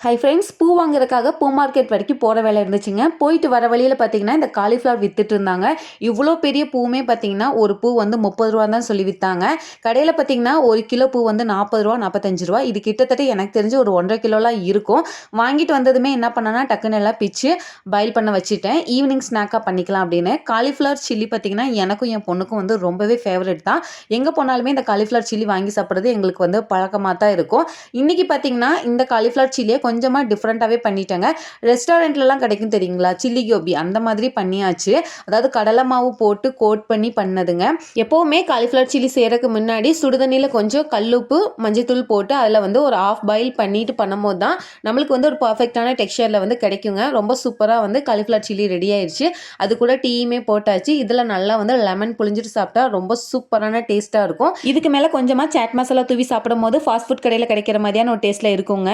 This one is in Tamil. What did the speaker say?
ஹை ஃப்ரெண்ட்ஸ், பூ வாங்குறதுக்காக பூ மார்க்கெட் வரைக்கும் போகிற வேலை இருந்துச்சுங்க. போயிட்டு வர வழியில் பார்த்தீங்கன்னா இந்த காலிஃப்ளவர் வித்துட்டு இருந்தாங்க. இவ்வளோ பெரிய பூவுமே பார்த்தீங்கன்னா ஒரு பூ வந்து ரூ. 30 தான் சொல்லி விற்றாங்க. கடையில் பார்த்தீங்கன்னா ஒரு கிலோ பூ வந்து ரூ. 40 45. இது கிட்டத்தட்ட எனக்கு தெரிஞ்சு ஒரு 1.5 கிலோலாம் இருக்கும். வாங்கிட்டு வந்ததுமே என்ன பண்ணேன்னா டக்குன்னு எல்லாம் பிச்சு பாயில் பண்ண வச்சுட்டேன். ஈவினிங் ஸ்நாக்காக பண்ணிக்கலாம் அப்படின்னு. காலிஃப்ளவர் சில்லி பார்த்தீங்கன்னா எனக்கும் என் பொண்ணுக்கும் வந்து ரொம்பவே ஃபேவரட் தான். எங்கே போனாலுமே இந்த காலிஃப்ளவர் சில்லி வாங்கி சாப்பிட்றது எங்களுக்கு வந்து பழக்கமாக தான் இருக்கும். இன்றைக்கி பார்த்தீங்கன்னா இந்த காலிஃப்ளவர் சில்லியை கொஞ்சமாக டிஃப்ரெண்ட்டாகவே பண்ணிட்டேங்க. ரெஸ்டாரண்ட்லலாம் கிடைக்கும் தெரியுங்களா, சில்லி கோபி அந்த மாதிரி பண்ணியாச்சு. அதாவது கடலை மாவு போட்டு கோட் பண்ணி பண்ணதுங்க. எப்போவுமே காலிஃப்ளவர் சில்லி செய்கிறதுக்கு முன்னாடி சுடுதண்ணியில் கொஞ்சம் கல்லுப்பு மஞ்சத்தூள் போட்டு அதில் வந்து ஒரு ஆஃப் பாயில் பண்ணிட்டு பண்ணும்போது தான் நம்மளுக்கு வந்து ஒரு பர்ஃபெக்டான டெக்ஸ்சரில் வந்து கிடைக்குங்க. ரொம்ப சூப்பராக வந்து காலிஃப்ளவர் சில்லி ரெடி ஆயிடுச்சு. அது கூட டீயுமே போட்டாச்சு. இதில் நல்லா வந்து லெமன் புழிஞ்சிட்டு சாப்பிட்டா ரொம்ப சூப்பரான டேஸ்ட்டாக இருக்கும். இதுக்கு மேலே கொஞ்சமாக சாட் மசாலா தூவி சாப்பிடும் போது ஃபாஸ்ட் ஃபுட் கடையில் கிடைக்கிற மாதிரியான ஒரு டேஸ்ட்டில் இருக்குங்க.